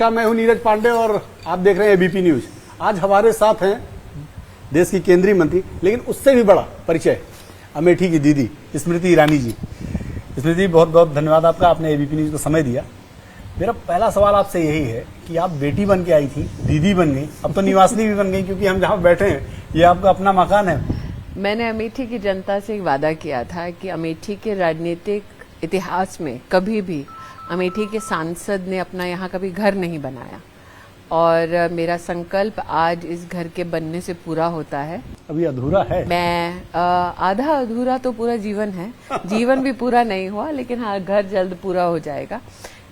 नमस्कार, मैं हूं नीरज पांडे और आप देख रहे हैं एबीपी न्यूज। आज हमारे साथ हैं देश की केंद्रीय मंत्री, लेकिन उससे भी बड़ा परिचय अमेठी की दीदी स्मृति ईरानी जी। स्मृति जी, बहुत बहुत धन्यवाद आपका, आपने एबीपी न्यूज को समय दिया। मेरा पहला सवाल आपसे यही है कि आप बेटी बन के आई थी, दीदी बन गई, अब तो निवासिनी भी बन गई, क्योंकि हम जहाँ बैठे हैं ये आपका अपना मकान है। मैंने अमेठी की जनता से एक वादा किया था कि अमेठी के राजनीतिक इतिहास में कभी भी अमेठी के सांसद ने अपना यहाँ कभी घर नहीं बनाया, और मेरा संकल्प आज इस घर के बनने से पूरा होता है। अभी अधूरा है। मैं आधा अधूरा तो पूरा जीवन है, जीवन भी पूरा नहीं हुआ, लेकिन हाँ, घर जल्द पूरा हो जाएगा।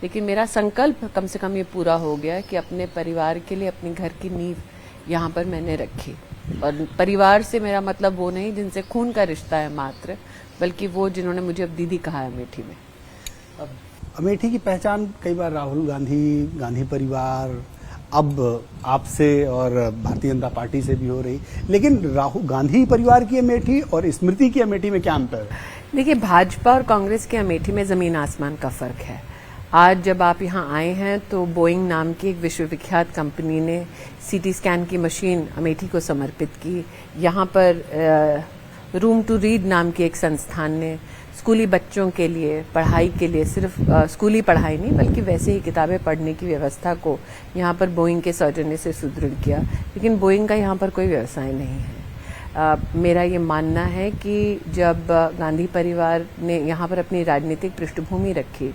लेकिन मेरा संकल्प कम से कम ये पूरा हो गया कि अपने परिवार के लिए अपने घर की नींव यहाँ पर मैंने रखी। और परिवार से मेरा मतलब वो नहीं जिनसे खून का रिश्ता है मात्र, बल्कि वो जिन्होंने मुझे अब दीदी कहा है अमेठी में। अमेठी की पहचान कई बार राहुल गांधी, गांधी परिवार, अब आपसे और भारतीय जनता पार्टी से भी हो रही, लेकिन राहुल गांधी परिवार की अमेठी और स्मृति की अमेठी में क्या अंतर है? देखिए, भाजपा और कांग्रेस की अमेठी में जमीन आसमान का फर्क है। आज जब आप यहाँ आए हैं तो बोइंग नाम की एक विश्वविख्यात कंपनी ने सीटी स्कैन की मशीन अमेठी को समर्पित की। यहाँ पर रूम टू रीड नाम की एक संस्थान ने स्कूली बच्चों के लिए पढ़ाई के लिए, सिर्फ स्कूली पढ़ाई नहीं बल्कि वैसे ही किताबें पढ़ने की व्यवस्था को यहाँ पर बोइंग के सौजन्य से सुदृढ़ किया। लेकिन बोइंग का यहाँ पर कोई व्यवसाय नहीं है। मेरा ये मानना है कि जब गांधी परिवार ने यहाँ पर अपनी राजनीतिक पृष्ठभूमि रखी,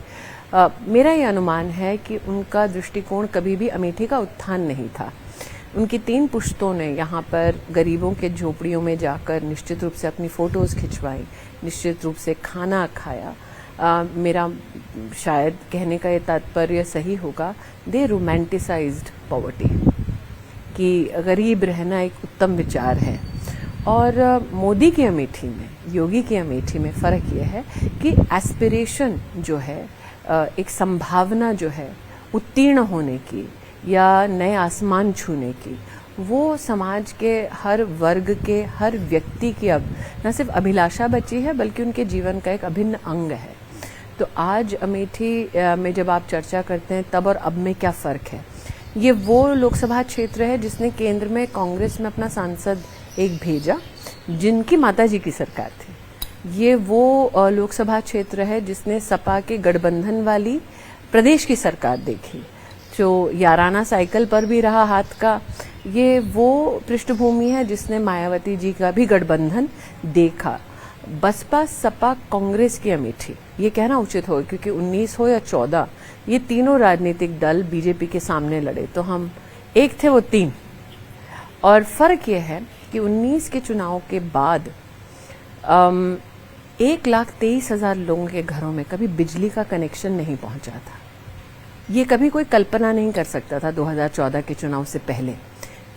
मेरा ये अनुमान है कि उनका दृष्टिकोण कभी भी अमेठी का उत्थान नहीं था। उनकी 3 पुश्तों ने यहाँ पर गरीबों के झोपड़ियों में जाकर निश्चित रूप से अपनी फोटोज खिंचवाई, निश्चित रूप से खाना खाया। मेरा शायद कहने का ये तात्पर्य सही होगा, दे रोमांटिसाइज्ड पॉवर्टी, कि गरीब रहना एक उत्तम विचार है। और मोदी की अमेठी में, योगी की अमेठी में फ़र्क यह है कि एस्पिरेशन जो है, एक संभावना जो है उत्तीर्ण होने की या नए आसमान छूने की, वो समाज के हर वर्ग के हर व्यक्ति की अब न सिर्फ अभिलाषा बची है बल्कि उनके जीवन का एक अभिन्न अंग है। तो आज अमेठी में जब आप चर्चा करते हैं तब और अब में क्या फ़र्क है, ये वो लोकसभा क्षेत्र है जिसने केंद्र में कांग्रेस में अपना सांसद एक भेजा जिनकी माताजी की सरकार थी। ये वो लोकसभा क्षेत्र है जिसने सपा के गठबंधन वाली प्रदेश की सरकार देखी, जो याराना साइकिल पर भी रहा हाथ का। ये वो पृष्ठभूमि है जिसने मायावती जी का भी गठबंधन देखा। बसपा, सपा, कांग्रेस की अमेठी, ये कहना उचित होगा, क्योंकि 19 हो या 14, ये तीनों राजनीतिक दल बीजेपी के सामने लड़े, तो हम एक थे, वो 3। और फर्क ये है कि 19 के चुनाव के बाद 1,23,000 लोगों के घरों में कभी बिजली का कनेक्शन नहीं पहुंचा था। ये कभी कोई कल्पना नहीं कर सकता था 2014 के चुनाव से पहले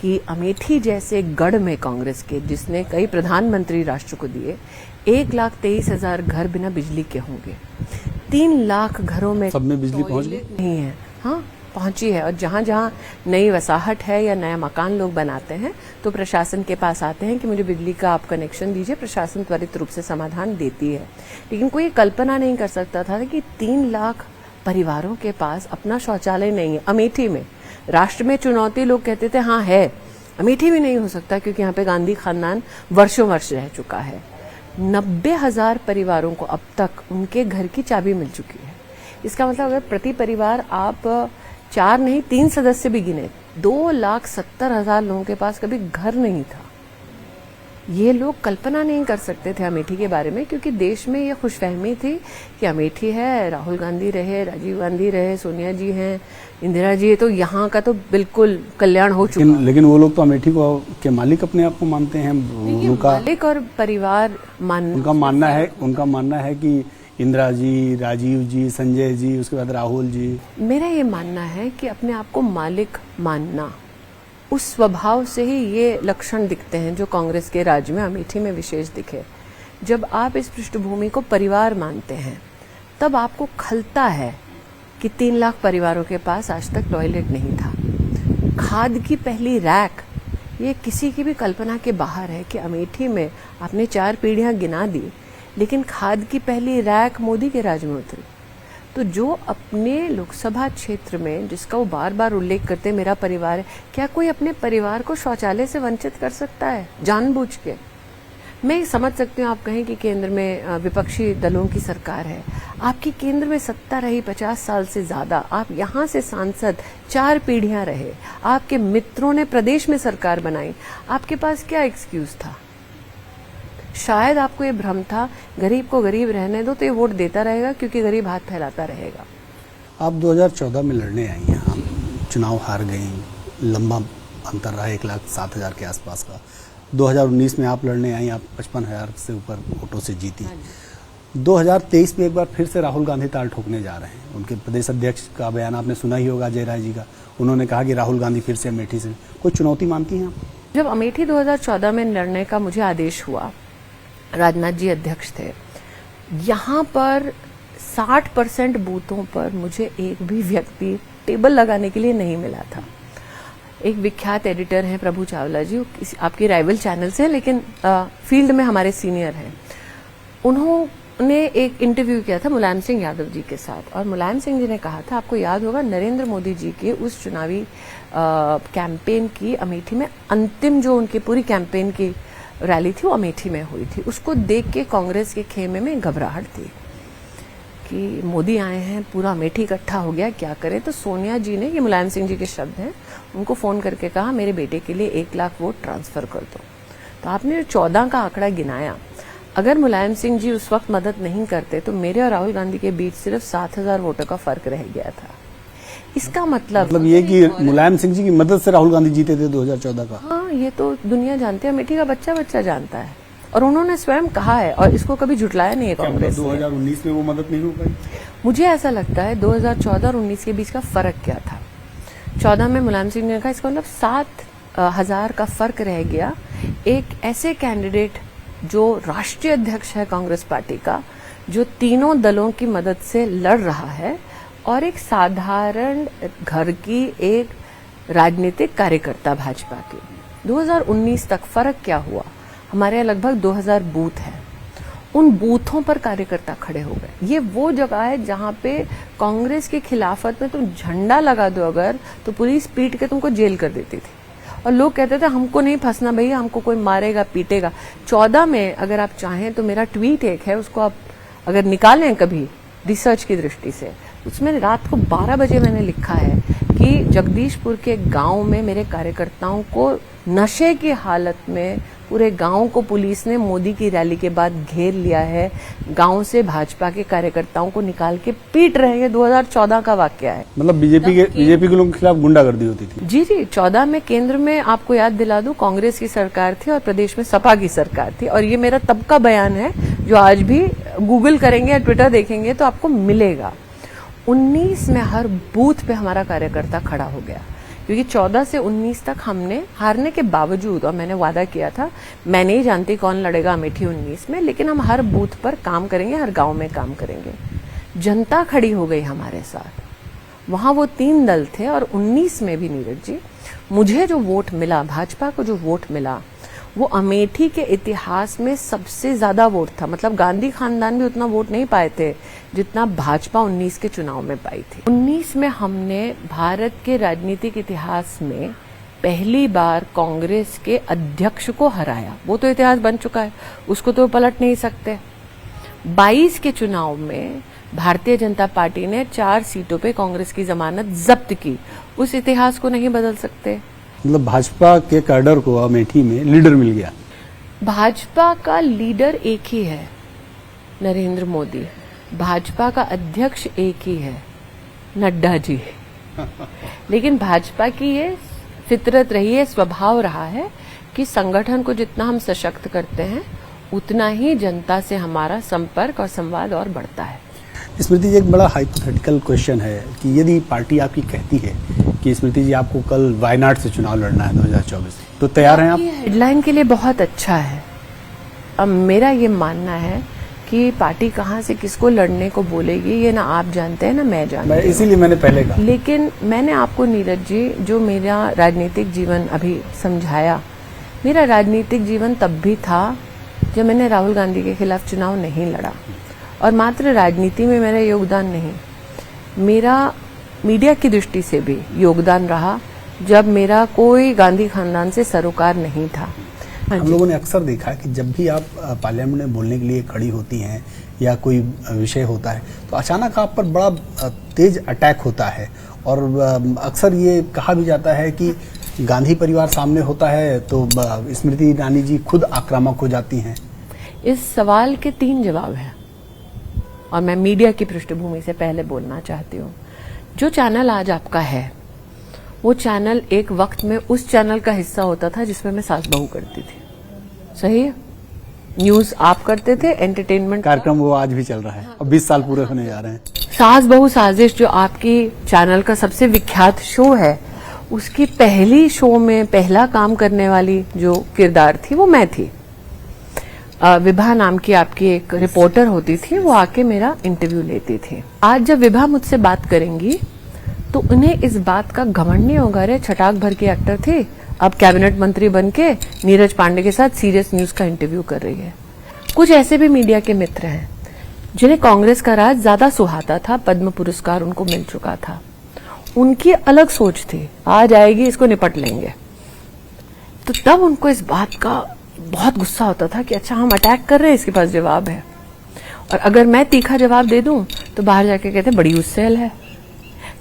कि अमेठी जैसे गढ़ में कांग्रेस के, जिसने कई प्रधानमंत्री राष्ट्र को दिए, 1,23,000 घर बिना बिजली के होंगे। 3 लाख घरों में सब में बिजली पहुंच गई नहीं है। हाँ, पहुंची है। और जहां जहां नई वसाहट है या नया मकान लोग बनाते हैं तो प्रशासन के पास आते हैं कि मुझे बिजली का आप कनेक्शन दीजिए। प्रशासन त्वरित रूप से समाधान देती है। लेकिन कोई कल्पना नहीं कर सकता था कि 3 लाख परिवारों के पास अपना शौचालय नहीं है। अमेठी में राष्ट्र में चुनौती, लोग कहते थे हाँ है, अमेठी भी नहीं हो सकता क्योंकि यहाँ पे गांधी खानदान वर्षों वर्ष रह चुका है। 90,000 परिवारों को अब तक उनके घर की चाबी मिल चुकी है। इसका मतलब अगर प्रति परिवार आप 4 नहीं 3 सदस्य भी गिने, 2,70,000 लोगों के पास कभी घर नहीं था। ये लोग कल्पना नहीं कर सकते थे अमेठी के बारे में, क्योंकि देश में ये खुशफहमी थी कि अमेठी है, राहुल गांधी रहे, राजीव गांधी रहे, सोनिया जी हैं, इंदिरा जी है, तो यहाँ का तो बिल्कुल कल्याण हो चुका। लेकिन वो लोग तो अमेठी को के मालिक अपने आप को मानते हैं। उनका मालिक और परिवार उनका मानना है कि इंदिरा जी, राजीव जी, संजय जी, उसके बाद राहुल जी। मेरा ये मानना है कि अपने आप को मालिक मानना, उस स्वभाव से ही ये लक्षण दिखते हैं जो कांग्रेस के राज में अमेठी में विशेष दिखे। जब आप इस पृष्ठभूमि को परिवार मानते हैं तब आपको खलता है कि 3 लाख परिवारों के पास आज तक टॉयलेट नहीं था। खाद की पहली रैक, ये किसी की भी कल्पना के बाहर है कि अमेठी में आपने 4 पीढ़ियां गिना दी, लेकिन खाद की पहली रैक मोदी के राज में उतरी। तो जो अपने लोकसभा क्षेत्र में, जिसका वो बार बार उल्लेख करते हैं, मेरा परिवार है, क्या कोई अपने परिवार को शौचालय से वंचित कर सकता है जानबूझ के? मैं समझ सकती हूँ आप कहें कि केंद्र में विपक्षी दलों की सरकार है, आपकी केंद्र में सत्ता रही 50 साल से ज्यादा, आप यहाँ से सांसद 4 पीढ़ियां रहे, आपके मित्रों ने प्रदेश में सरकार बनाई, आपके पास क्या एक्सक्यूज था? शायद आपको ये भ्रम था गरीब को गरीब रहने दो तो ये वोट देता रहेगा क्योंकि गरीब हाथ फैलाता रहेगा। आप 2014 में लड़ने आई यहाँ, चुनाव हार गई, लंबा अंतर रहा 1,07,000 के आसपास का। 2019 में आप लड़ने आई, आप 55,000 से ऊपर वोटों से जीती। 2023 में एक बार फिर से राहुल गांधी ताल ठोकने जा रहे हैं। उनके प्रदेश अध्यक्ष का बयान आपने सुना ही होगा, अजय राय जी का। उन्होंने कहा कि राहुल गांधी फिर से अमेठी से। कोई चुनौती मानती हैं आप? जब अमेठी 2014 में लड़ने का मुझे आदेश हुआ, राजनाथ जी अध्यक्ष थे, यहाँ पर 60% बूथों पर मुझे एक भी व्यक्ति टेबल लगाने के लिए नहीं मिला था। एक विख्यात एडिटर हैं प्रभु चावला जी, आपके राइवल चैनल से हैं लेकिन फील्ड में हमारे सीनियर हैं। उन्होंने एक इंटरव्यू किया था मुलायम सिंह यादव जी के साथ, और मुलायम सिंह जी ने कहा था, आपको याद होगा, नरेंद्र मोदी जी के उस चुनावी कैंपेन की अमेठी में अंतिम जो उनकी पूरी कैंपेन की रैली थी वो अमेठी में हुई थी। उसको देख के कांग्रेस के खेमे में घबराहट थी कि मोदी आए हैं, पूरा अमेठी इकट्ठा हो गया, क्या करें? तो सोनिया जी ने, ये मुलायम सिंह जी के शब्द हैं, उनको फोन करके कहा मेरे बेटे के लिए 1 लाख वोट ट्रांसफर कर दो। तो आपने 14 का आंकड़ा गिनाया, अगर मुलायम सिंह जी उस वक्त मदद नहीं करते तो मेरे और राहुल गांधी के बीच सिर्फ 7,000 वोटों का फर्क रह गया था। इसका मतलब ये कि मुलायम सिंह जी की मदद से राहुल गांधी जीते थे 2014 का। हाँ, ये तो दुनिया जानती है, अमेठी का बच्चा बच्चा जानता है, और उन्होंने स्वयं कहा है और इसको कभी झुटलाया नहीं है कांग्रेस ने। 2019 में वो मदद नहीं हो पाई? मुझे ऐसा लगता है 2014 और 19 के बीच का फर्क क्या था। 14 में मुलायम सिंह ने कहा, इसका मतलब 7,000 का फर्क रह गया। एक ऐसे कैंडिडेट जो राष्ट्रीय अध्यक्ष है कांग्रेस पार्टी का, जो तीनों दलों की मदद से लड़ रहा है, और एक साधारण घर की एक राजनीतिक कार्यकर्ता भाजपा की। 2019 तक फर्क क्या हुआ? हमारे यहाँ लगभग 2000 बूथ हैं, उन बूथों पर कार्यकर्ता खड़े हो गए। ये वो जगह है जहाँ पे कांग्रेस की खिलाफत में तुम झंडा लगा दो अगर, तो पुलिस पीट के तुमको जेल कर देती थी, और लोग कहते थे हमको नहीं फंसना भैया, हमको कोई मारेगा पीटेगा। 14 में अगर आप चाहें तो मेरा ट्वीट एक है, उसको आप अगर निकालें कभी रिसर्च की दृष्टि से, उसमें रात को 12 बजे मैंने लिखा है कि जगदीशपुर के गांव में मेरे कार्यकर्ताओं को नशे की हालत में, पूरे गांव को पुलिस ने मोदी की रैली के बाद घेर लिया है, गांव से भाजपा के कार्यकर्ताओं को निकाल के पीट रहे हैं। 2014 का वाकया है। मतलब बीजेपी के लोगों के खिलाफ गुंडागर्दी होती थी? जी जी, 14 में केंद्र में आपको याद दिला दूं, कांग्रेस की सरकार थी और प्रदेश में सपा की सरकार थी, और ये मेरा तब का बयान है जो आज भी गूगल करेंगे या ट्विटर देखेंगे तो आपको मिलेगा। 19 में हर बूथ पे हमारा कार्यकर्ता खड़ा हो गया, क्योंकि 14 से 19 तक हमने हारने के बावजूद, और मैंने वादा किया था, मैं नहीं जानती कौन लड़ेगा अमेठी 19 में, लेकिन हम हर बूथ पर काम करेंगे, हर गांव में काम करेंगे। जनता खड़ी हो गई हमारे साथ, वहां वो 3 दल थे, और 19 में भी नीरज जी मुझे जो वोट मिला, भाजपा को जो वोट मिला, वो अमेठी के इतिहास में सबसे ज्यादा वोट था। मतलब गांधी खानदान भी उतना वोट नहीं पाए थे जितना भाजपा 19 के चुनाव में पाई थी। 19 में हमने भारत के राजनीतिक इतिहास में पहली बार कांग्रेस के अध्यक्ष को हराया। वो तो इतिहास बन चुका है, उसको तो पलट नहीं सकते। 22 के चुनाव में भारतीय जनता पार्टी ने 4 सीटों पे कांग्रेस की जमानत जब्त की, उस इतिहास को नहीं बदल सकते। मतलब भाजपा के कैडर को अमेठी में लीडर मिल गया। भाजपा का लीडर एक ही है, नरेंद्र मोदी। भाजपा का अध्यक्ष एक ही है, नड्डा जी। लेकिन भाजपा की ये फितरत रही है, स्वभाव रहा है कि संगठन को जितना हम सशक्त करते हैं उतना ही जनता से हमारा संपर्क और संवाद और बढ़ता है। स्मृति जी, एक बड़ा हाइपोथेटिकल क्वेश्चन है कि यदि पार्टी आपकी कहती है कि स्मृति जी आपको कल वायनाड से चुनाव लड़ना है 2024, तो तैयार हैं आप? हेडलाइन के लिए बहुत अच्छा है। अब मेरा ये मानना है कि पार्टी कहाँ से किसको लड़ने को बोलेगी ये ना आप जानते हैं ना मैं जानती हूँ, इसीलिए मैंने पहले कहा। लेकिन मैंने आपको नीरज जी जो मेरा राजनीतिक जीवन अभी समझाया, मेरा राजनीतिक जीवन तब भी था जब मैंने राहुल गांधी के खिलाफ चुनाव नहीं लड़ा, और मात्र राजनीति में मेरा योगदान नहीं, मेरा मीडिया की दृष्टि से भी योगदान रहा जब मेरा कोई गांधी खानदान से सरोकार नहीं था। हाँ हम जी। लोगों ने अक्सर देखा कि जब भी आप पार्लियामेंट में बोलने के लिए खड़ी होती हैं या कोई विषय होता है तो अचानक आप पर बड़ा तेज अटैक होता है और अक्सर ये कहा भी जाता है कि गांधी परिवार सामने होता है तो स्मृति ईरानी जी खुद आक्रामक हो जाती हैं। इस सवाल के 3 जवाब हैं और मैं मीडिया की पृष्ठभूमि से पहले बोलना चाहती हूँ। जो चैनल आज आपका है वो चैनल एक वक्त में उस चैनल का हिस्सा होता था जिसमें मैं सास बहू करती थी, सही है? न्यूज आप करते थे, एंटरटेनमेंट कार्यक्रम वो आज भी चल रहा है और 20 साल पूरे होने जा रहे हैं। सास बहू साजिश जो आपकी चैनल का सबसे विख्यात शो है, उसकी पहली शो में पहला काम करने वाली जो किरदार थी वो मैं थी। विभा नाम की आपकी एक रिपोर्टर होती थी, वो आके मेरा इंटरव्यू लेती थी। आज जब विभा मुझसे बात करेंगी तो उन्हें इस बात का घमंड नहीं होगा, रे छटाक भर के एक्टर थे, अब कैबिनेट मंत्री बन के नीरज पांडे के साथ सीरियस न्यूज का इंटरव्यू कर रही है। कुछ ऐसे भी मीडिया के मित्र हैं जिन्हें कांग्रेस का राज ज्यादा सुहाता था, पद्म पुरस्कार उनको मिल चुका था, उनकी अलग सोच थी, आज आएगी इसको निपट लेंगे। तो तब उनको इस बात का बहुत गुस्सा होता था कि अच्छा हम अटैक कर रहे हैं, इसके पास जवाब है, और अगर मैं तीखा जवाब दे दूं तो बाहर जाके कहते बड़ी गुस्सेल है।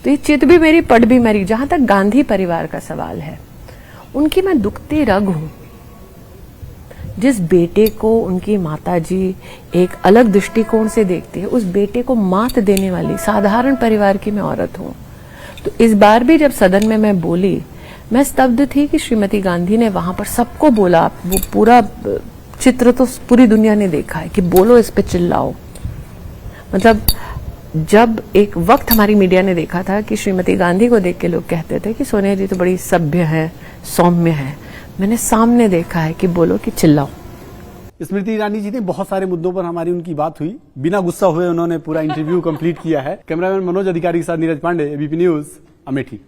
तो ये चित भी मेरी पट भी मेरी। जहां तक गांधी परिवार का सवाल है, उनकी मैं दुखती रग हूं। जिस बेटे को उनकी माताजी एक अलग दृष्टिकोण से देखती है, उस बेटे को मात देने वाली साधारण परिवार की मैं औरत हूं। तो इस बार भी जब सदन में मैं बोली, मैं स्तब्ध थी कि श्रीमती गांधी ने वहां पर सबको बोला, वो पूरा चित्र तो पूरी दुनिया ने देखा है कि बोलो, इस पे चिल्लाओ। मतलब जब एक वक्त हमारी मीडिया ने देखा था कि श्रीमती गांधी को देख के लोग कहते थे कि सोनिया जी तो बड़ी सभ्य है, सौम्य है, मैंने सामने देखा है कि बोलो कि चिल्लाओ। स्मृति ईरानी जी ने बहुत सारे मुद्दों पर हमारी उनकी बात हुई, बिना गुस्सा हुए उन्होंने पूरा इंटरव्यू कंप्लीट किया है। कैमरामैन मनोज अधिकारी के साथ नीरज पांडे, एबीपी न्यूज, अमेठी।